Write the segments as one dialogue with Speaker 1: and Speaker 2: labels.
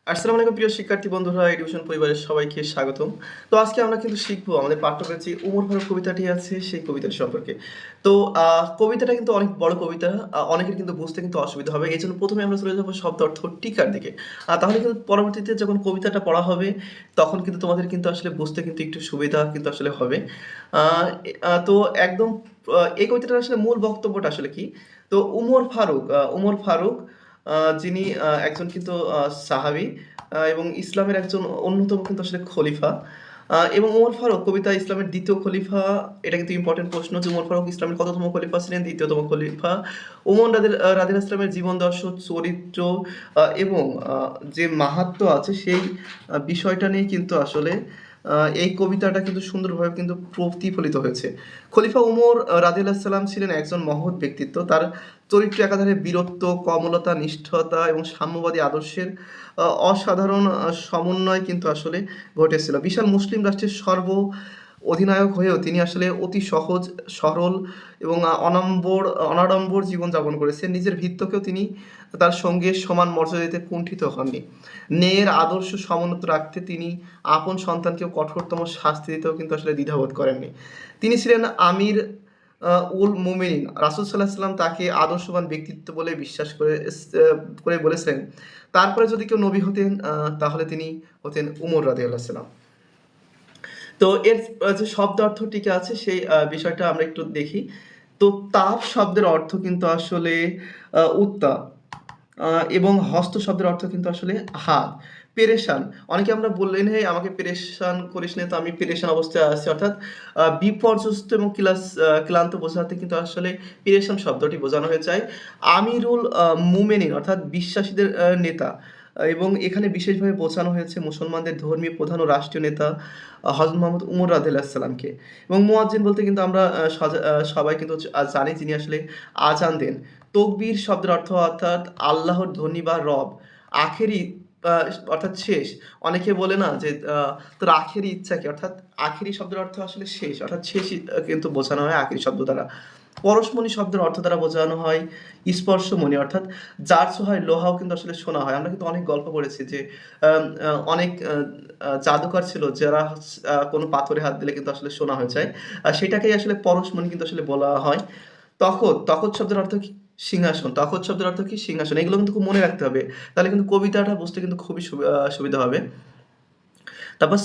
Speaker 1: আসসালামু আলাইকুম প্রিয় শিক্ষার্থী বন্ধুরা, এডুকেশন পরিবারের সবাইকে স্বাগতম। তো আজকে আমরা কিন্তু শিখবো আমাদের পাঠ্যক্রমে যে উমর ফারুক কবিতাটি আছে সেই কবিতাটি সম্পর্কে। তো কবিতাটা কিন্তু অনেক বড় কবিতা। অনেকের কিন্তু বুঝতে কিন্তু অসুবিধা হবে। এজন্য ১ম এ আমরা চলে যাবো শব্দ অর্থ টিকার দিকে। তাহলে কিন্তু পরবর্তীতে যখন কবিতাটা পড়া হবে তখন কিন্তু তোমাদের কিন্তু আসলে বুঝতে কিন্তু একটু সুবিধা কিন্তু আসলে হবে। আ তো একদম এই কবিতাটার আসলে মূল বক্তব্যটা আসলে কি? তো উমর ফারুক যিনি একজন কিন্তু সাহাবী এবং ইসলামের একজন অন্যতম কিন্তু আসলে খলিফা। এবং ওমর ফারুক কবিতা ইসলামের ২য় খলিফা। এটা কিন্তু ইম্পোর্টেন্ট প্রশ্ন যে ওমর ফারুক ইসলামের কততম খলিফা ছিলেন? ২য় তম খলিফা। ওমর রাদিয়াল্লাহু ইসলামের জীবন দর্শন, চরিত্র এবং যে মাহাত্ম্য আছে সেই বিষয়টা নিয়ে কিন্তু আসলে এই কবিতাটা কিন্তু সুন্দরভাবে কিন্তু প্রতিফলিত হয়েছে। খলিফা উমর রাদিয়াল্লাহু সাল্লাম ছিলেন একজন মহৎ ব্যক্তিত্ব। তার চরিত্র একাধারে বীরত্ব, কমলতা, নিষ্ঠতা এবং সাম্যবাদী আদর্শের অসাধারণ সমন্বয় কিন্তু আসলে ঘটেছিল। বিশাল মুসলিম রাষ্ট্রের অধিনায়ক হয়েও তিনি আসলে অতি সহজ, সরল এবং অনাড়ম্বর জীবনযাপন করেছেন। নিজের ভৃত্যকেও তিনি তার সঙ্গীর সমান মর্যাদা দিতে কুণ্ঠিত হননি। ন্যায়ের আদর্শ সমুন্নত রাখতে তিনি আপন সন্তানকেও কঠোরতম শাস্তি দিতেও কিন্তু আসলে দ্বিধাবোধ করেননি। তিনি ছিলেন আমির উল মুমিনিন। রাসূল সাল্লাল্লাহু আলাইহি ওয়াসাল্লাম তাকে আদর্শবান ব্যক্তিত্ব বলে বিশ্বাস করে বলেছিলেন, তারপরে যদি কেউ নবী হতেন তাহলে তিনি হতেন উমর রাদিয়াল্লাহু সাল্লাম। তো এর যে শব্দ অর্থ টিকে আছে সেই বিষয়টা আমরা একটু দেখি। তো তাপ শব্দের অর্থ কিন্তু আসলে উত্তাপ। আ এবং হস্ত শব্দের অর্থ কিন্তু আসলে হাত। পেরেশান। অনেকে আমরা বললেন, "হেই আমাকে পেরেশান করিস নে, তো আমি পেরেশান অবস্থায় আছি।" অর্থাৎ বিপর্যস্ত এবং ক্লান্ত বোঝাতে কিন্তু আসলে পেরেশান শব্দটি বোঝানো হয়ে যায়। আমিরুল মুমিনিন অর্থাৎ বিশ্বাসীদের নেতা। এবং এখানে বিশেষভাবে বোঝানো হয়েছে মুসলমানদের ধর্মীয় প্রধান ও রাষ্ট্রীয় নেতা হযরত মুহাম্মদ উমর রাদিয়াল্লাহু সাল্লামকে। এবং মুয়াজ্জিন বলতে কিন্তু আমরা সবাই কিন্তু জানি যিনি আসলে আযান দেন। তকবীর শব্দের অর্থ অর্থাৎ আল্লাহর ধ্বনি বা রব। আখেরি আ অর্থাৎ শেষ। অনেকে বলে না যে তোর আখেরি ইচ্ছা কি? অর্থাৎ আখেরি শব্দের অর্থ আসলে শেষ। অর্থাৎ শেষই কিন্তু বোঝানো হয় আখেরি শব্দ দ্বারা। পরশমণি শব্দের অর্থ দ্বারা বোঝানো হয় স্পর্শমণি অর্থাৎ যার ছোঁয়ায় লোহাও কিন্তু আসলে সোনা হয়। আমরা কিন্তু অনেক গল্প পড়েছি যে আম আ অনেক জাদুকর ছিল যারা কোনো পাথরে হাত দিলে কিন্তু আসলে সোনা হয়ে যায়। সেটাকেই আসলে পরশমণি কিন্তু আসলে বলা হয়। তখত শব্দের অর্থ কি? সিংহাসন। তখত শব্দের অর্থ কি? সিংহাসন। এগুলো কিন্তু খুব মনে রাখতে হবে। তাহলে কিন্তু কবিতাটা বুঝতে কিন্তু খুবই সুবিধা হবে। তারপর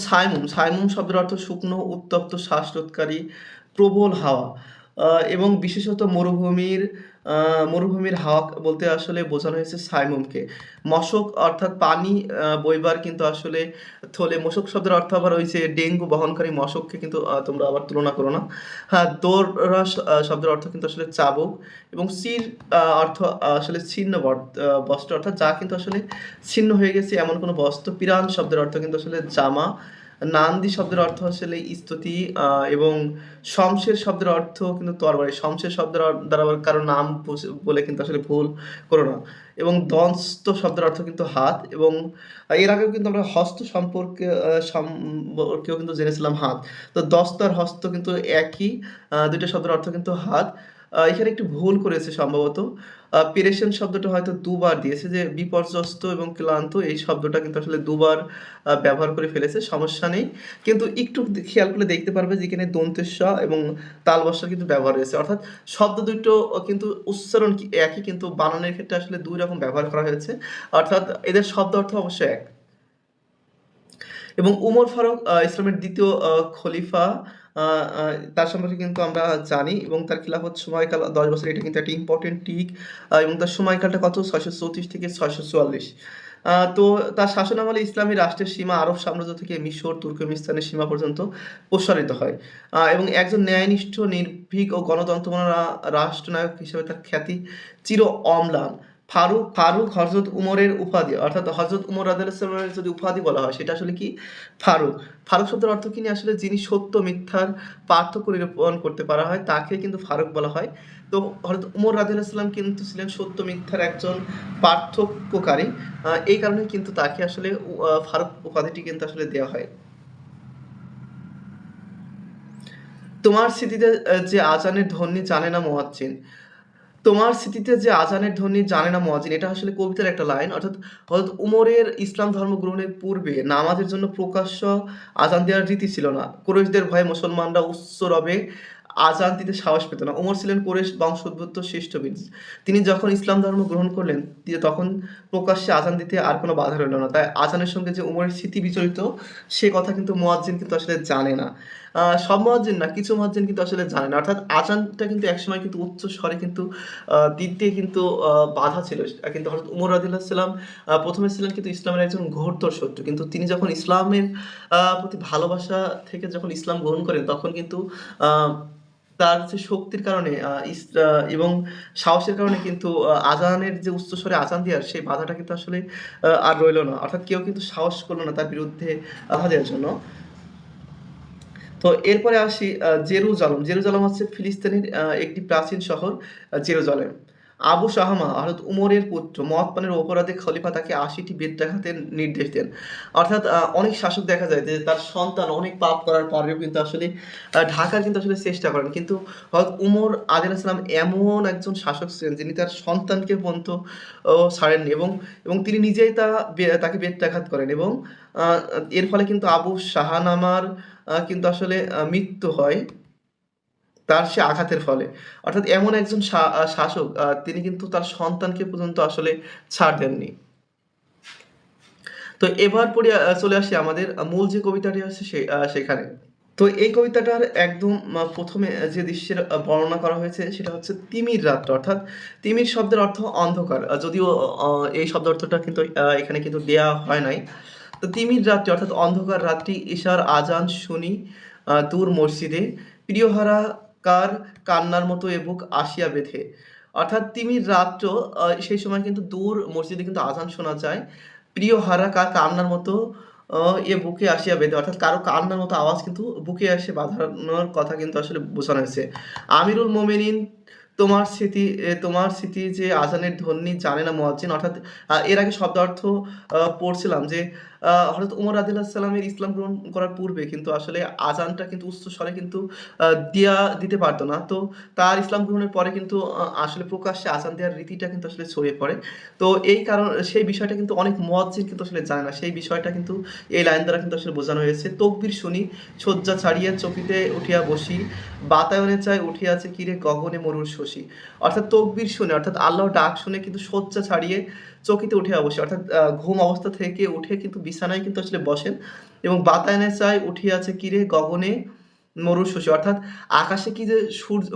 Speaker 1: সাইমুম শব্দের অর্থ শুকনো, উত্তপ্ত, শ্বাসরোধকারী, প্রবল হাওয়া। আ এবং বিশেষত আ মরুভূমির হাওয়া বলতে আসলে বোঝানো হয়েছে সাইমুমকে। মশক অর্থাৎ পানি বইবার কিন্তু আসলে থলে। মশক শব্দের অর্থ আবার ওই যে ডেঙ্গু বহনকারী মশককে কিন্তু তোমরা আবার তুলনা করো না। হ্যাঁ, দোররা শব্দের অর্থ কিন্তু আসলে চাবুক এবং অর্থ আসলে ছিন্ন বস্ত্র অর্থাৎ যা কিন্তু আসলে ছিন্ন হয়ে গেছে এমন কোনো বস্ত্র। পিরান শব্দের অর্থ কিন্তু আসলে জামা। নান্দি শব্দের অর্থ আসলে স্তুতি এবং শমশের শব্দের অর্থ কিন্তু তরবারি। শমশের শব্দের দ্বারা আবার কারো নাম বলে কিন্তু আসলে ভুল করো না। এবং দস্ত শব্দের অর্থ কিন্তু হাত এবং এর আগেও কিন্তু আমরা হস্ত সম্পর্কেও কিন্তু জেনেছিলাম হাত। তো দস্ত আর হস্ত কিন্তু একই। ২ টা শব্দের অর্থ কিন্তু হাত। এখানে একটু ভুল করেছে সম্ভবত। পেরেশান শব্দটা হয়তো দুবার দিয়েছে যে বিপর্যস্ত এবং ক্লান্ত এই শব্দটা কিন্তু আসলে দুবার ব্যবহার করে ফেলেছে। সমস্যা নেই। কিন্তু একটু খেয়াল করলে দেখতে পারবে যে এখানে দন্তের স এবং তালবস্যা কিন্তু ব্যবহার হয়েছে। অর্থাৎ শব্দ দুটো কিন্তু উচ্চারণ একই কিন্তু বানানের ক্ষেত্রে আসলে ২ রকম ব্যবহার করা হয়েছে। অর্থাৎ এদের শব্দ অর্থ অবশ্যই এক। এবং উমর ফারুক ইসলামের ২য় খলিফা। আ আ তার সম্পর্কে কিন্তু আমরা জানি এবং তার খিলাফত সময়কাল ১০ বছর। এটা কিন্তু একটা ইম্পোর্টেন্ট টিক। এবং তার সময়কালটা কত? ৬৩৪ থেকে ৬৪৪। তো তার শাসনামলে ইসলামী রাষ্ট্রের সীমা আরব সাম্রাজ্য থেকে মিশর, তুর্কমেনিস্তানের সীমা পর্যন্ত প্রসারিত হয়। এবং একজন ন্যায়নিষ্ঠ, নির্ভীক ও গণতন্ত্রপ্রধান রাষ্ট্রনায়ক হিসেবে তার খ্যাতি চির অম্লান। ফারুক হযরত উমরের উপাধি। অর্থাৎ হযরত উমর রাদিয়াল্লাহু আনহু এর যদি উপাধি বলা হয় সেটা আসলে কি? ফারুক। ফারুক শব্দের অর্থ কি নিয়ে আসলে যিনি সত্য মিথ্যার পার্থক্য নিরূপণ করতে পারা হয় তাকে কিন্তু ফারুক বলা হয়। তো হযরত উমর রাদিয়াল্লাহু সাল্লাম কিন্তু ছিলেন সত্য মিথ্যার একজন পার্থক্যকারী। এই কারণেই কিন্তু তাকে আসলে ফারুক উপাধিটি কিন্তু আসলে দেয়া হয়। তোমার স্মৃতিতে যে আযানের ধ্বনি জানে না মুয়াজ্জিন। তোমার স্মৃতিতে যে আজানের ধ্বনি জানে না মুয়াজ্জিন, এটা আসলে কবিতার একটা লাইন। অর্থাৎ হযরত উমরের ইসলাম ধর্ম গ্রহণের পূর্বে নামাজের জন্য প্রকাশ্য আজান দেওয়ার রীতি ছিল না। কুরাইশদের ভয়ে মুসলমানরা উচ্চ রবে আজান দিতে সাহস পেত না। উমর ছিলেন কুরাইশ বংশোদ্ভূত শ্রেষ্ঠ বীর। তিনি যখন ইসলাম ধর্ম গ্রহণ করলেন, তখন প্রকাশ্যে আজান দিতে আর কোনো বাধা রইল না। তাই আজানের সঙ্গে যে উমরের স্মৃতি বিচলিত, সে কথা কিন্তু মুয়াজ্জিন কিন্তু আসলে জানে না। সব মুয়াজ্জিন না, কিছু মুয়াজ্জিন কিন্তু আসলে জানে না। অর্থাৎ আজানটা কিন্তু একসময় কিন্তু উচ্চ স্বরে কিন্তু দিতে কিন্তু বাধা ছিল। কিন্তু হযরত উমর রাদিয়াল্লাহু সাল্লাম ১ম এ ছিলেন কিন্তু ইসলামের একজন ঘোরতর শত্রু। কিন্তু তিনি যখন ইসলামের প্রতি ভালোবাসা থেকে যখন ইসলাম গ্রহণ করেন, তখন কিন্তু আ তার যে শক্তির কারণে এবং সাহসের কারণে কিন্তু আজানের যে উচ্চস্বরে আজান দেওয়ার সেই বাধাটা কিন্তু আসলে আর রইল না। অর্থাৎ কেউ কিন্তু সাহস করল না তার বিরুদ্ধে বাধা দেওয়ার জন্য। তো এরপরে আসি জেরুজালেম। জেরুজালেম হচ্ছে ফিলিস্তিনের একটি প্রাচীন শহর জেরুজালেম। আবু শাহমা হযরত উমরের পুত্র। মদ পানের অপরাধে খলিফা তাকে ৮০ টি বেত্রাঘাতের নির্দেশ দেন। অর্থাৎ অনেক শাসক দেখা যায় যে তার সন্তান অনেক পাপ করার পরেও কিন্তু আসলে ঢাকার কিন্তু আসলে চেষ্টা করেন। কিন্তু হযরত উমর আলাইহিস সালাম এমন একজন শাসক ছিলেন যিনি তার সন্তানকে পর্যন্ত ছাড়েননি এবং তিনি নিজেই তাকে বেত্রাঘাত করেন এবং আ এর ফলে কিন্তু আবু শাহনামার কিন্তু আসলে মৃত্যু হয় তার সে আঘাতের ফলে। অর্থাৎ এমন একজন শাসক তিনি কিন্তু তার সন্তানকে পর্যন্ত আসলে ছাড় দেননি। তো এবার চলে আসি আমাদের মূল যে কবিতাটি আছে সেখানে। তো এই কবিতাটার একদম ১ম এ যে দৃশ্যের বর্ণনা করা হয়েছে সেটা হচ্ছে তিমির রাত্র। অর্থাৎ তিমির শব্দের অর্থ অন্ধকার। যদিও অ এই শব্দ অর্থটা কিন্তু এখানে কিন্তু দেয়া হয় নাই। তো তিমির রাত্রি অর্থাৎ অন্ধকার রাত্রি ইশার আজান শুনি দূর মসজিদে প্রিয়হারা কার কান্নার মতো এ বুক আসিয়া বেঁধে। অর্থাৎ তিমির রাত্র সেই সময় কিন্তু দূর মসজিদে কিন্তু আজান শোনা যায়। প্রিয়হারা কার কান্নার মতো অ এ বুকে আসিয়া বেঁধে। অর্থাৎ কারো কান্নার মতো আওয়াজ কিন্তু বুকে এসে বাঁধানোর কথা কিন্তু আসলে বোঝানো হয়েছে। আমিরুল মোমিনিন তোমার স্মৃতি যে আজানের ধ্বনি জানে না মুয়াজ্জিন। অর্থাৎ এর আগে শব্দার্থ পড়ছিলাম যে হযরত উমর রাদিয়াল্লাহু সাল্লামের ইসলাম গ্রহণ করার পূর্বে কিন্তু আসলে আজানটা কিন্তু উচ্চ স্বরে কিন্তু দিতে পারত না। তো তার ইসলাম গ্রহণের পরে কিন্তু আসলে প্রকাশ্যে আজান দেওয়ার রীতিটা কিন্তু আসলে ছড়িয়ে পড়ে। তো সেই বিষয়টা কিন্তু অনেক মুয়াজ্জিন কিন্তু আসলে জানে না। সেই বিষয়টা কিন্তু এই লাইন দ্বারা কিন্তু আসলে বোঝানো হয়েছে। তকবীর শুনি শয্যা ছাড়িয়া চকিতে উঠিয়া বসি, বাতায়নে চাই উঠিয়াছে কিরে গগনে মরুর শশী। অর্থাৎ তকবীর শুনে অর্থাৎ আল্লাহর ডাক শুনে কিন্তু শয্যা ছাড়িয়ে চকিতে উঠিয়া বসে। অর্থাৎ ঘুম অবস্থা থেকে উঠে কিন্তু বিছানায় কিন্তু আসলে বসেন এবং বাতায়নে চাই উঠিয়াছে কিরে গগনে মরুর শশী। অর্থাৎ আকাশে কি যে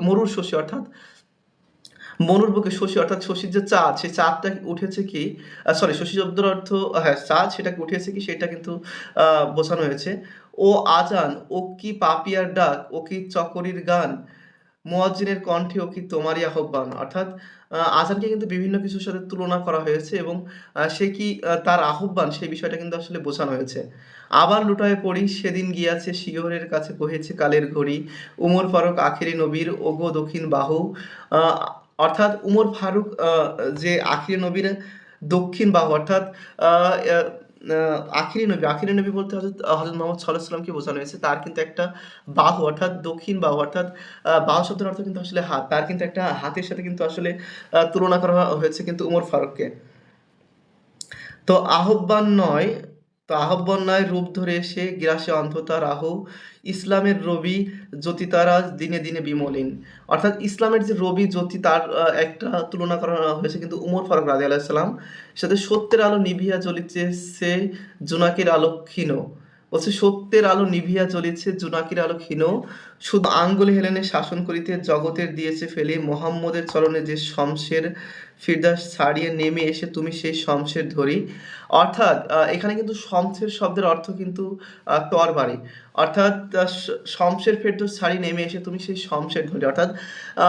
Speaker 1: মরুর শশী অর্থাৎ মনুর বুকে শশী অর্থাৎ শশীর যে চাঁদ, সেই চাঁদটা উঠেছে কি সরি শশী শব্দের অর্থ হ্যাঁ, চাঁদ সেটাকে উঠেছে কি সেটা কিন্তু আ বোঝানো হয়েছে। ও আজান, ও কি পাপিয়ার ডাক, ও কি চকরির গান, মুয়াজ্জিনের কণ্ঠে ও কি তোমারই আহ্বান। অর্থাৎ আজানকে কিন্তু বিভিন্ন কিছুর সাথে তুলনা করা হয়েছে এবং সে কি তার আহ্বান সেই বিষয়টা কিন্তু আসলে বোঝানো হয়েছে। আবার লুটায়ে পড়ি সেদিন গিয়াছে শিয়রের কাছে কহেছে কালের ঘড়ি, উমর ফারুক আখেরি নবীর ওগো দক্ষিণ বাহু। আ অর্থাৎ উমর ফারুক যে আখিরি নবীর দক্ষিণ বাহু অর্থাৎ আ আ আ আখিরি নবী বলতে হযরত মুহাম্মদ সাল্লাল্লাহু আলাইহি ওয়াসাল্লামকে বোঝানো হয়েছে। তার কিন্তু একটা বাহু অর্থাৎ দক্ষিণ বাহু অর্থাৎ বাহু শব্দের অর্থ কিন্তু আসলে হাত। তার কিন্তু একটা হাতের সাথে কিন্তু আসলে তুলনা করা হয়েছে কিন্তু উমর ফারুককে। তো আহ্বান নয় রূপ ধরে এসে গ্রাসে অন্ধতা রাহু, ইসলামের রবি জ্যোতি তারা দিনে দিনে বিমলিন। অর্থাৎ ইসলামের যে রবি জ্যোতি তার একটা তুলনা করা হয়েছে কিন্তু উমর ফারুক রাদিয়াল্লাহু সাল্লাম সাথে সত্যের আলো নিভিয়া জ্বলিতেছে জোনাকির আলো ক্ষীণ। বলছে সত্যের আলো নিভিয়া জ্বলিছে জোনাকির আলো ক্ষীণ। শুধু আঙ্গুল হেলনে শাসন করিতে জগতের দিয়েছে ফেলে মোহাম্মদের চরণে যে শমশের ফিরদাস ছাড়িয়ে নেমে এসে তুমি সেই শমশের ধরি। অর্থাৎ এখানে কিন্তু শমশের শব্দের অর্থ কিন্তু তরবারি। অর্থাৎ শমশের ফেরদৌস ছাড়িয়ে নেমে এসে তুমি সেই শমশের ধরি। অর্থাৎ আ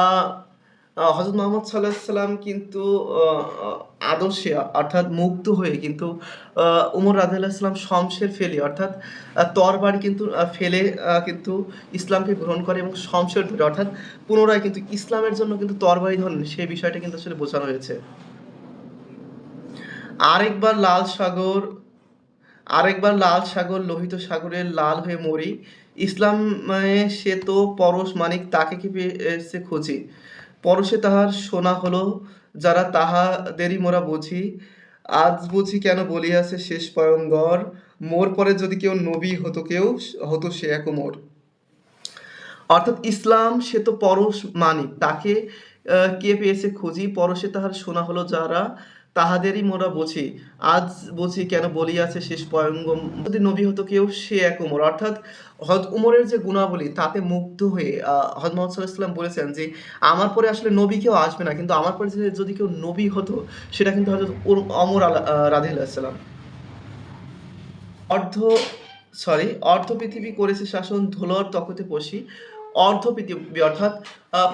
Speaker 1: আ হযরত মুহাম্মদ সাল্লাল্লাহু আলাইহি সাল্লাম কিন্তু আ আ আদর্শে অর্থাৎ মুগ্ধ হয়ে কিন্তু আ উমর রাদিয়াল্লাহু সাল্লাম শমশের ফেলে অর্থাৎ তরবারি কিন্তু ফেলে কিন্তু ইসলামকে গ্রহণ করে এবং শমশের ধরে অর্থাৎ পুনরায় কিন্তু ইসলামের জন্য কিন্তু তরবারি ধরেন সেই বিষয়টা কিন্তু আসলে বোঝানো হয়েছে। আরেকবার লাল সাগর আরেকবার লাল সাগর লোহিত সাগরে লাল হয়ে মরি। ইসলামে সে তো পরশ মানিক তাকে কি পেয়েছে খুঁজি। পরশে তাহার শোনা হলো যারা তাহাদেরই মোরা বুঝি, আজ বুঝি কেন বলিয়াছে শেষ পয়গম্বর, মোর পরে যদি কেউ নবী হতো কেউ, হতো সে এক ওমর। অর্থাৎ ইসলাম সে তো পরশ মানিক, তাকে কে পেয়েছে খুঁজি, পরশে তাহার শোনা হলো যারা তাহাদেরই মোরা বুঝি, আজ বুঝি কেন বলিয়াছে শেষ পয়গম্বর, যদি নবী হতো কেউ সে এক ওমর। অর্থাৎ হযরত উমরের যে গুণাবলী তাতে মুগ্ধ হয়ে হযরত মুহাম্মদ সাল্লাল্লাহু আলাইহি ওয়াসাল্লাম বলেছেন যে আমার পরে আসলে নবী কেউ আসবে না, কিন্তু আমার পরে যদি কেউ নবী হতো সেটা কিন্তু হযরত ওমর রাদিয়াল্লাহু সাল্লাম। অর্ধ অর্ধ পৃথিবী করেছে শাসন, ধুলোর তখতে বসি। অর্ধ পৃথিবী অর্থাৎ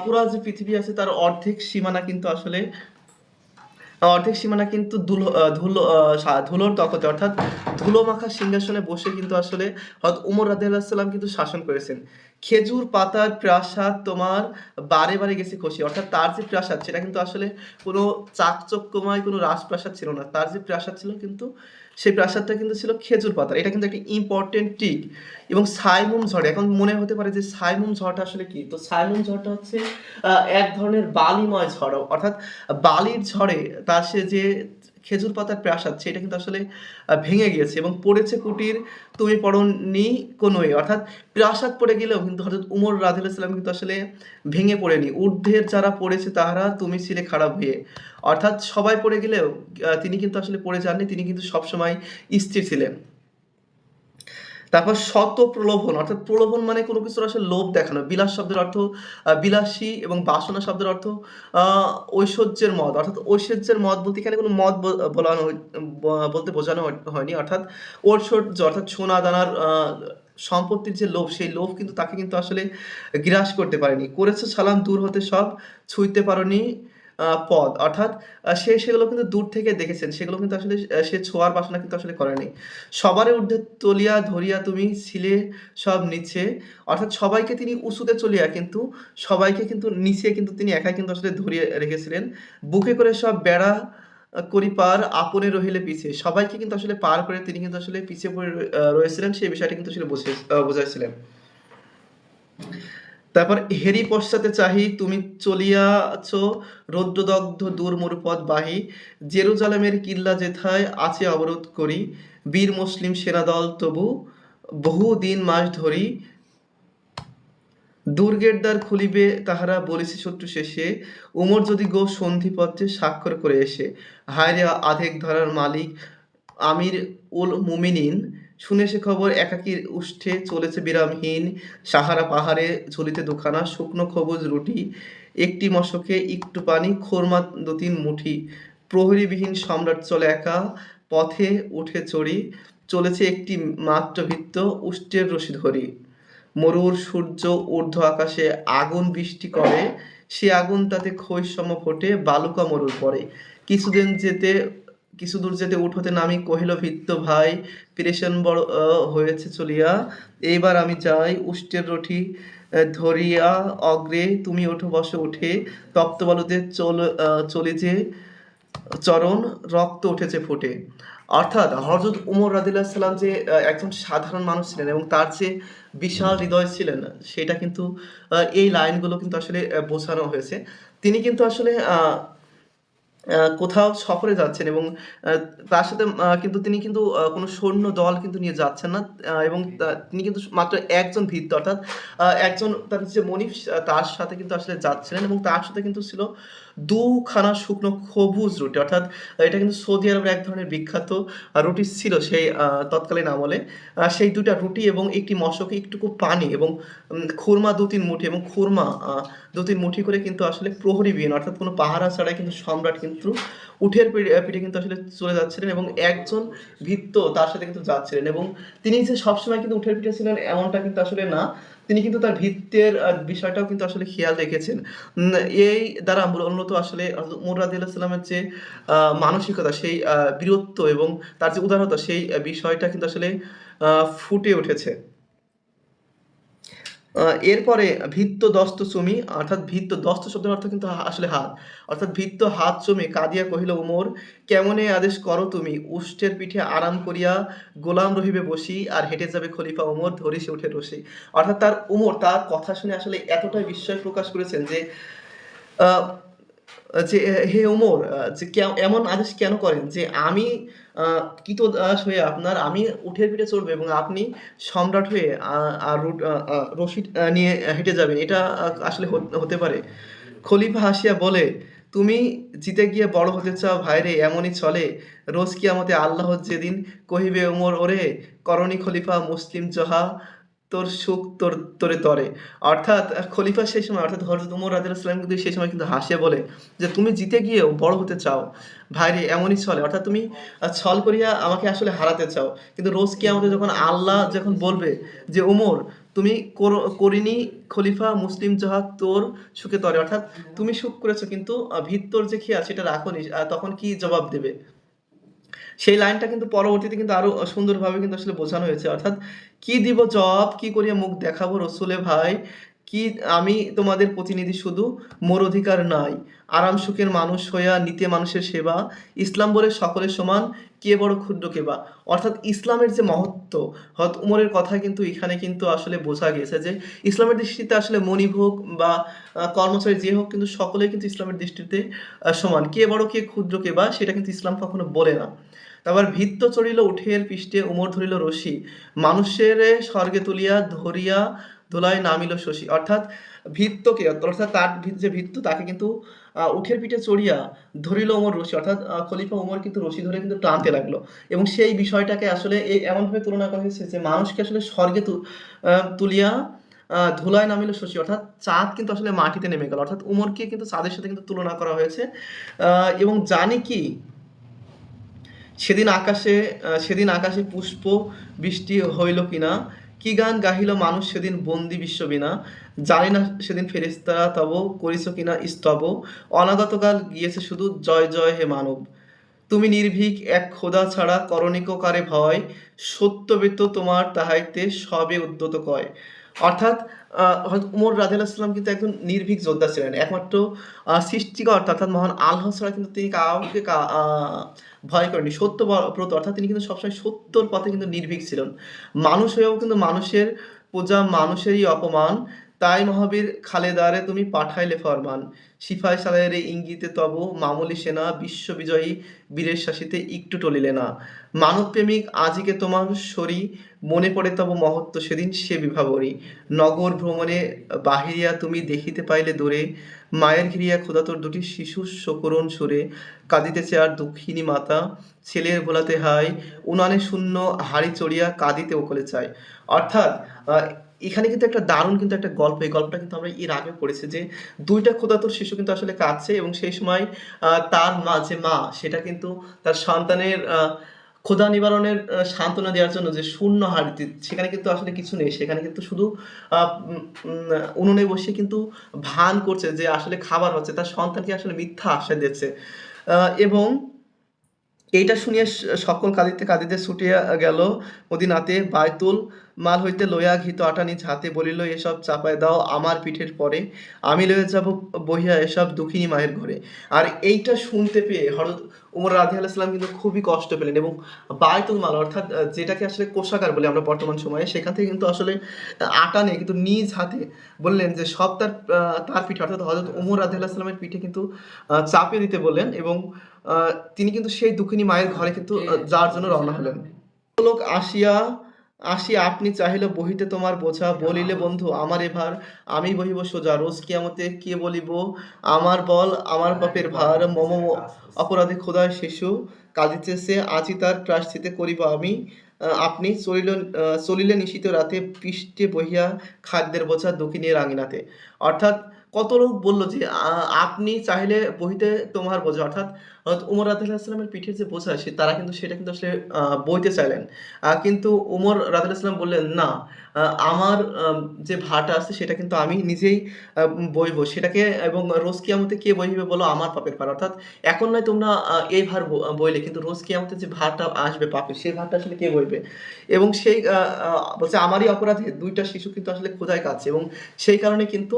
Speaker 1: পুরা যে পৃথিবী আছে তার অর্ধেক সীমানা কিন্তু ধুলোর তখতে অর্থাৎ ধুলো মাখা সিংহাসনে বসে কিন্তু আসলে হযরত উমর রাদিয়াল্লাহু সাল্লাম কিন্তু শাসন করেছেন। খেজুর পাতার প্রাসাদ তোমার বারে বারে গেছে খসি, অর্থাৎ তার যে প্রাসাদ সেটা কিন্তু আসলে কোনো চাকচক্যময় কোনো রাজপ্রাসাদ ছিল না, তার যে প্রাসাদ ছিল কিন্তু সেই প্রাসাদটা কিন্তু ছিল খেজুর পাতার। এটা কিন্তু একটা ইম্পর্টেন্ট ট্রিক। এবং সাইমুম ঝড়, এখন মনে হতে পারে যে সাইমুম ঝড়টা আসলে কি, তো সাইমুম ঝড়টা হচ্ছে এক ধরনের বালিময় ঝড়, অর্থাৎ বালির ঝড়ে তার সে যে খেজুর পাতার প্রাসাদ সেটা কিন্তু আসলে ভেঙে গিয়েছে এবং পড়েছে কুটির তুমি পড়নি কোনোই, অর্থাৎ প্রাসাদ পড়ে গেলেও কিন্তু হযরত উমর রাদিয়াল্লাহু সাল্লাম কিন্তু আসলে ভেঙে পড়েনি। ঊর্ধ্বের যারা পড়েছে তাহারা তুমি ছিলে খারাপ হয়ে, অর্থাৎ সবাই পড়ে গেলেও তিনি কিন্তু আসলে পড়ে যাননি, তিনি কিন্তু সবসময় স্থির ছিলেন। তারপর শত প্রলোভন, অর্থাৎ প্রলোভন মানে কোনো কিছুর আসলে লোভ দেখানো। বিলাস শব্দের অর্থ বিলাসী এবং বাসনা শব্দের অর্থ আ ঐশ্বর্যের মদ, অর্থাৎ ঐশ্বর্যের মদ বলতে এখানে কোনো মদ বলতে বোঝানো হয়নি। অর্থাৎ ঐশ্বর্য অর্থাৎ সোনা দানার সম্পত্তির যে লোভ, সেই লোভ কিন্তু তাকে কিন্তু আসলে গ্রাস করতে পারেনি। করেছো ছালাম দূর হতে সব, ছুঁইতে পারোনি পদ, অর্থাৎ সে সেগুলো কিন্তু দূর থেকে দেখেছেন। সেগুলো কিন্তু আসলে সে ছোঁয়ার বাসনা কিন্তু আসলে করেনি। সবারে ঊর্ধ্বে তলিয়া ধরিয়া তুমি ছিলে সব নিচে, অর্থাৎ সবাইকে তিনি উঁচুতে চলিয়া কিন্তু সবাইকে কিন্তু নিচে কিন্তু তিনি একাই কিন্তু আসলে ধরিয়ে রেখেছিলেন। বুকে করে সব বেড়া করি পার, আপনে রহিলে পিছে। সবাইকে কিন্তু আসলে পার করে তিনি কিন্তু আসলে পিছিয়ে পড়ে রয়েছিলেন, সেই বিষয়টা কিন্তু আসলে বুঝাইছিলেন। তারপর হেরি পশ্চাতে চাহি তুমি চলিয়াছ, রৌদ্রদগ্ধ দূর মরুপথ বাহি, জেরুজালেমের কিল্লা যেথায় আছে অবরোধ করি, বীর মুসলিম সেনাদল তবু বহু দিন মাস ধরি, দুর্গের দ্বার খুলিবে তাহারা বলেছে শত্রু শেষে, উমর যদি গো সন্ধিপত্রে স্বাক্ষর করে এসে, হায় রে আধেক ধরার মালিক আমির উল মুমিনিন, শুনে সে খবর একাকী উষ্ঠে চলেছে বিরামহীন, সাহারা পাহাড়ে ঝুলিতে দুখানা শুকনো সবুজ রুটি, একটি মশকে একটু পানি, খোরমা দু তিন মুঠি, প্রহরীবিহীন সম্রাট চলে একা, পথে উঠে চড়ি, চলেছে একটি মাত্র ভিত্ত, উষ্টের রশি ধরি, মরুর সূর্য ঊর্ধ্ব আকাশে আগুন বৃষ্টি করে, সে আগুন তাতে ক্ষয়সম ফোটে, বালুকা মরুর পরে, কিছু দূর যেতে উঠ হতে নামি, কহিল ভৃত্য ভাই পেরেশান বড় হয়েছে চলিয়া, এইবার আমি যাই উষ্টের রঠি ধরিয়া অগ্রে, তুমি ওঠো বসো উঠে, তপ্ত বালুতে চলি যে চরণ, রক্ত উঠেছে ফুটে। অর্থাৎ হযরত উমর রাদিয়াল্লাহু সাল্লাম যে একজন সাধারণ মানুষ ছিলেন এবং তার যে বিশাল হৃদয় ছিলেন সেটা কিন্তু এই লাইনগুলো কিন্তু আসলে বোঝানো হয়েছে। তিনি কিন্তু আসলে কোথাও সফরে যাচ্ছেন এবং আ তার সাথে কিন্তু তিনি কিন্তু কোনো সৈন্য দল কিন্তু নিয়ে যাচ্ছেন না। এবং তিনি কিন্তু মাত্র একজন ভৃত্য, অর্থাৎ একজন তার যে মনিব তার সাথে কিন্তু আসলে যাচ্ছিলেন এবং তার সাথে কিন্তু ছিল ২ খানা শুকনো সবুজ রুটি, অর্থাৎ এটা কিন্তু সৌদি আরবের এক ধরনের বিখ্যাত রুটি ছিল সেই তৎকালীন আমলে। সেই ২ টা রুটি এবং একটি মশকে একটুকু পানি এবং খুরমা ২-৩ মুঠি এবং খুরমা ২-৩ মুঠি করে কিন্তু আসলে প্রহরীবিহীন, অর্থাৎ কোনো পাহারা ছাড়াই কিন্তু সম্রাট কিন্তু উটের পিঠে কিন্তু আসলে চলে যাচ্ছিলেন এবং একজন ভৃত্য তার সাথে কিন্তু যাচ্ছিলেন এবং তিনি যে সবসময় কিন্তু উটের পিঠে ছিলেন এমনটা কিন্তু আসলে না। তিনি কিন্তু তার ভৃত্যের বিষয়টাও কিন্তু আসলে খেয়াল রেখেছেন। উম এই দ্বারা মূলত আসলে হযরত উমর রাদিয়াল্লাহু সাল্লামের যে মানসিকতা, সেই বীরত্ব এবং তার যে উদারতা, সেই বিষয়টা কিন্তু আসলে ফুটে উঠেছে। আ এরপরে ভৃত্য দস্ত চুমি, অর্থাৎ ভৃত্য দস্ত শব্দের অর্থ কিন্তু আসলে হাত। অর্থাৎ ভৃত্য হাত চুমে কাঁদিয়া কহিল উমর, কেমনে আদেশ করো তুমি, উষ্টের পিঠে আরাম করিয়া গোলাম রহিবে বসি, আর হেঁটে যাবে খলিফা ওমর ধরি সে উঠে রসি। অর্থাৎ উমর তার কথা শুনে আসলে এতটাই বিস্ময় প্রকাশ করেছেন যে আহ, যে হে ওমর, যে এমন আদেশ কেন করেন যে আমি কৃতদাস হয়ে আপনার, আমি উটের পিঠে চড়বো এবং আপনি সম্রাট হয়ে রশি নিয়ে হেঁটে যাবেন? এটা আসলে হতে পারে? খলিফা হাসিয়া বলে, তুমি জিতে গিয়ে বড় হতে চাও ভাইরে, এমনই চলে। রোজ কিয়ামতে আল্লাহ যেদিন কহিবে ওমর ওরে, করণী খলিফা মুসলিম জহা, তোর সুখ তোর তোরে তরে। অর্থাৎ খলিফা সেই সময়, অর্থাৎ হযরত ওমর রাদিয়াল্লাহু সাল্লাম কিন্তু সেই সময় কিন্তু হাসিয়া বলে যে তুমি জিতে গিয়েও বড় হতে চাও ভাইরে, এমনই চলে। অর্থাৎ তুমি ছল করিয়া আমাকে আসলে হারাতে চাও, কিন্তু রোজ কিয়ামতে যখন আল্লাহ যখন বলবে যে ওমর তুমি করিনি খলিফা মুসলিম জাহাদ তোর সুখে তরে, অর্থাৎ তুমি সুখ করেছো কিন্তু ভিত্তর যে খেয়াল সেটা রাখোনি, তখন কি জবাব দেবে? সেই লাইনটা কিন্তু পরবর্তীতে কিন্তু আরো সুন্দরভাবে কিন্তু আসলে বোঝানো হয়েছে। অর্থাৎ কি দিব জবাব, কি করিয়া মুখ দেখাবো রসুলে ভাই, কি আমি তোমাদের প্রতিনিধি শুধু, মোর অধিকার নাই আরাম সুখের মানুষ হইয়া নিতে মানুষের সেবা, ইসলাম বলে সকলের সমান, কে বড় ক্ষুদ্র কে বা। অর্থাৎ ইসলামের যে মহত্ব, হয়তো উমরের কথা কিন্তু এখানে কিন্তু আসলে বোঝা গেছে যে ইসলামের দৃষ্টিতে আসলে মনিব হোক বা কর্মচারী যে হোক, কিন্তু সকলেই কিন্তু ইসলামের দৃষ্টিতে সমান, কে বড় কে ক্ষুদ্র কে বা সেটা কিন্তু ইসলাম কখনো বলে না। তারপর ভিত্ত চড়িল উঠের পৃষ্ঠে, উমর ধরিল রশি, মানুষের স্বর্গে তুলিয়া ধরিয়া ধুলায় নামিল শশী। অর্থাৎ ভিত্তকে, অর্থাৎ তার যে ভিত্ত তাকে কিন্তু উঠের পিঠে চড়িয়া ধরিল ওমর রশি, অর্থাৎ খলিফা ওমর কিন্তু রশি ধরে কিন্তু টানতে লাগলো। এবং সেই বিষয়টাকে আসলে এই এমনভাবে তুলনা করা হয়েছে যে মানুষকে আসলে স্বর্গে তুলিয়া ধুলায় নামিল শশী, অর্থাৎ চাঁদ কিন্তু আসলে মাটিতে নেমে গেল। অর্থাৎ উমরকে কিন্তু চাঁদের সাথে কিন্তু তুলনা করা হয়েছে। এবং জানি কি সেদিন আকাশে পুষ্প বৃষ্টি হইল কিনা, কি গান গাহিল মানুষ সেদিন বন্দি বিশ্ববিনা, জানি না সেদিন ফেরেশতারা তব করিস কিনা স্তব, অনাগতকাল গিয়েছে শুধু জয় জয় হে মানব, তুমি নির্ভীক এক খোদা ছাড়া করণিক কারে ভয়, সত্যবেত তোমার তাহাইতে সবে উদ্যত কয়। অর্থাৎ হযরত উমর রাদিয়াল্লাহু সাল্লাম কিন্তু একজন নির্ভীক যোদ্ধা ছিলেন। একমাত্র সৃষ্টিকর্তা অর্থাৎ মহান আল্লাহ ছাড়া কিন্তু তিনি কাউকে ভয় করেননি। সত্যব্রত অর্থাৎ তিনি কিন্তু সবসময় সত্যর পথে কিন্তু নির্ভীক ছিলেন। মানুষ হয়েও কিন্তু মানুষের পূজা, মানুষেরই অপমান, তাই মহাবীর খালেদারে তুমি পাঠাইলে ফরমান, সিপাই সালাইয়ের ইঙ্গিতে তব মামুলি সেনা, বিশ্ববিজয়ী বীরের শাসিতে একটু টলিলে না, মানবপ্রেমিক আজিকে তোমার সরি, মনে পড়ে তব মহত্ব সেদিন সে বিভাবরী, নগর ভ্রমণে বাহিরিয়া তুমি দেখিতে পাইলে দূরে, মায়ের ঘিরিয়া ক্ষুধাতুর দুটি শিশুর সকরুণ সুরে, কাঁদিতেছে আর দুঃখিনী মাতা, ছেলের ভোলাতে হায়, উনানে শূন্য হাড়ি চড়িয়া কাঁদিতে ওকলে চায়। অর্থাৎ আহ, এখানে কিন্তু একটা দারুণ কিন্তু একটা গল্প, এই গল্পটা কিন্তু আমরা এর আগে পড়েছি যে দুইটা ক্ষুধাতুর শিশু কিন্তু আসলে কাঁদছে এবং সেই সময় তার মা সেটা কিন্তু তার সন্তানের ক্ষুধা নিবারণের সান্ত্বনা দেওয়ার জন্য যে শূন্য হাড়িতে, সেখানে কিন্তু আসলে কিছু নেই, সেখানে কিন্তু শুধু উনুনে বসে কিন্তু ভান করছে যে আসলে খাবার হচ্ছে, তার সন্তানকে আসলে মিথ্যা আশ্বাস দিচ্ছে। এবং এইটা শুনিয়া সকল কাঁদিতে কাঁদিতে ছুটিয়া গেল মদিনাতে, বায়তুল মাল হইতে লইয়া ঘিত আটা নিজ হাতে, বলিল এসব চাপায় দাও আমার পিঠের পরে, আমি লইয়া যাব বহিয়া এসব দুঃখিনী মায়ের ঘরে। আর এইটা শুনতে পেয়ে হযরত উমর রাদিয়াল্লাহু সাল্লাম কিন্তু খুবই কষ্ট পেলেন এবং বায়তুল মাল অর্থাৎ যেটাকে আসলে কোষাগার বলি আমরা বর্তমান সময়ে, সেখান থেকে কিন্তু আসলে আটা নিয়ে কিন্তু নিজ হাতে বললেন যে সব তার পিঠে, অর্থাৎ হযরত উমর রাদিয়াল্লাহু সাল্লামের পিঠে কিন্তু চাপিয়ে দিতে বললেন এবং তিনি কিন্তু সেই দুঃখিনী মায়ের ঘরে কিন্তু যাওয়ার জন্য রওনা হলেন। লোক আসিয়া আপনি চাহিলে বহিতে তোমার বোঝা, বলিলে বন্ধু আমার এভার, আমি বহিব সোজা, রোজ কিয়ামতে কে বলিব আমার বল, আমার পাপের ভার, মম অপরাধে খোদার শিশু, কাঁদিতেছে আজি তার প্রায়শ্চিত্তে করিব আমি, আপনি চলিলে নিশীথ রাতে, পৃষ্ঠে বহিয়া খাদ্যের বোঝা দক্ষিণের আঙিনাতে। অর্থাৎ কত লোক বলল যে আপনি চাইলে বহিতে তোমার বোঝা, অর্থাৎ উমর রাদিয়াল্লাহু সাল্লামের পিঠের যে বোঝা তারা কিন্তু সেটা কিন্তু আসলে বইতে চাইলেন, কিন্তু উমর রাদিয়াল্লাহু সাল্লাম বললেন না, আমার যে ভারটা আছে সেটা কিন্তু আমি নিজেই বইবো সেটাকে, এবং রোজ কিয়ামতে কে বইবে বলো আমার পাপের ভার, অর্থাৎ এখন নয় তোমরা এই ভার বইলে, কিন্তু রোজ কিয়ামতে যে ভারটা আসবে পাপের, সেই ভারটা আসলে কে বইবে? এবং সেই বলছে আমারই অপরাধে দুইটা শিশু কিন্তু আসলে ক্ষুধায় কাঁদছে এবং সেই কারণে কিন্তু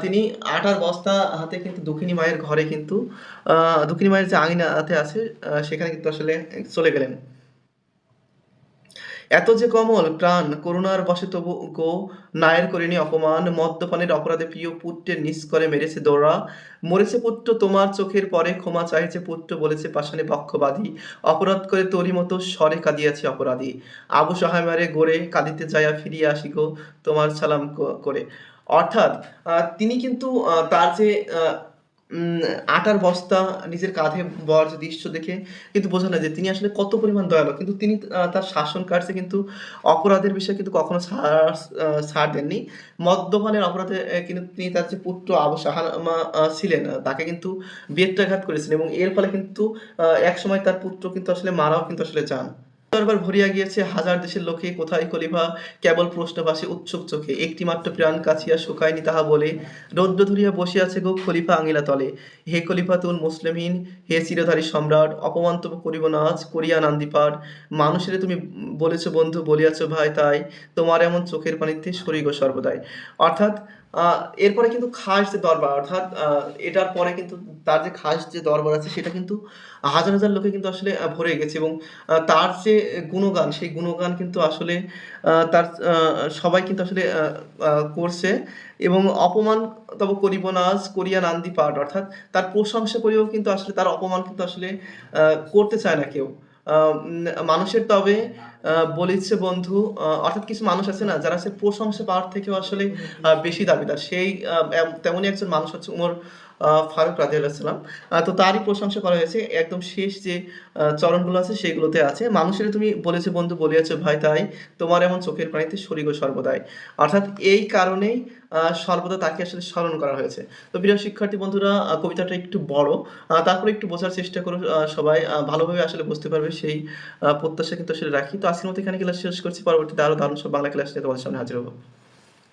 Speaker 1: তিনি আটার বস্তা হাতে কিন্তু দুঃখিনী মায়ের ঘরে কিন্তু দুঃখিনী মায়ের যে আঙিনাতে আছে সেখানে কিন্তু আসলে চলে গেলেন। এত যে কমল প্রাণ করুণার বশে তবু গো নায়ের করিনি অপমান মদ্যপানের অপরাধে প্রিয় পুত্রের নিজ করে মেরেছে দোড়া মরেছে পুত্র তোমার চোখের পরে ক্ষমা চাইছে পুত্র বলেছে পাষাণে বক্ষবাদী অপরাধ করে তোরই মতো স্বরে কাঁদিয়াছে অপরাধী আবু সহায় মারে গড়ে কাঁদিতে যাইয়া ফিরিয়া আসি গো তোমার সালাম করে অর্থাৎ তিনি কিন্তু তার যে উম, আটার বস্তা নিজের কাঁধে বর যে দৃশ্য দেখে কিন্তু বোঝা যায় যে তিনি আসলে কত পরিমাণ দয়ালু কিন্তু তিনি তার শাসন কার্যে কিন্তু অপরাধের বিষয়ে কিন্তু কখনো ছাড় দেননি মদ্যপানের অপরাধে কিন্তু তিনি তার যে পুত্র আবু সাহামা ছিলেন তাকে কিন্তু বেত্রাঘাত করেছিলেন এবং এর ফলে কিন্তু এক সময় তার পুত্র কিন্তু আসলে মারাও কিন্তু আসলে যান দরবার ভরিয়া গিয়েছে হাজার দেশের লোকে কোথায় খলিফা কেবল প্রশ্নবাসী উৎসুক চোখে একটি মাত্র প্রাণ কাছিয়া শুকায়নি তাহা বলে রৌদ্র ধরিয়া বসিয়াছে গো খলিফা আঙিলা তলে হে খলিফা তুল মুসলিমিন হে চিরধারী সম্রাট অপমান তবু করিব না আজ করিয়া নান্দিপাট মানুষের তুমি বলেছ বন্ধু বলিয়াছ ভাই তাই তোমার এমন চোখের পানিতে সরিগ সর্বদাই অর্থাৎ এরপরে কিন্তু খাস যে দরবার অর্থাৎ এটার পরে কিন্তু তার যে খাস যে দরবার আছে সেটা কিন্তু হাজার হাজার লোকে কিন্তু আসলে ভরে গেছে এবং তার যে গুণগান সেই গুণগান কিন্তু আসলে তার সবাই কিন্তু আসলে করছে এবং অপমান তবে করিব না আজ করিয়া নান্দি পাঠ অর্থাৎ তার প্রশংসা করেও কিন্তু আসলে তার অপমান কিন্তু আসলে করতে চায় না কেউ মানুষের তবে বলিচ্ছে বন্ধু অর্থাৎ কিছু মানুষ আছে না যারা সে প্রশংসা পাওয়ার থেকেও আসলে বেশি দাবিদার সেই তেমনই একজন মানুষ হচ্ছে উমর ফারুক রাদিয়াল্লাহু সাল্লাম তো তারই প্রশংসা করা হয়েছে একদম শেষ যে চরণগুলো আছে সেগুলোতে আছে মানুষের তুমি বলেছে বন্ধু বলিয়াছ ভাই তাই তোমার এমন চোখের পানিতে সরিগ সর্বদাই অর্থাৎ এই কারণেই সর্বদা তাকে আসলে স্মরণ করা হয়েছে তো প্রিয় শিক্ষার্থী বন্ধুরা কবিতাটা একটু বড় তারপরে একটু বোঝার চেষ্টা করো সবাই ভালোভাবে আসলে বুঝতে পারবে সেই প্রত্যাশা কিন্তু আসলে রাখি তো আজকের মতো এখানে ক্লাস শেষ করছি পরবর্তীতে আরো দারুণ সব বাংলা ক্লাস নিয়ে তোমাদের সামনে হাজির হবো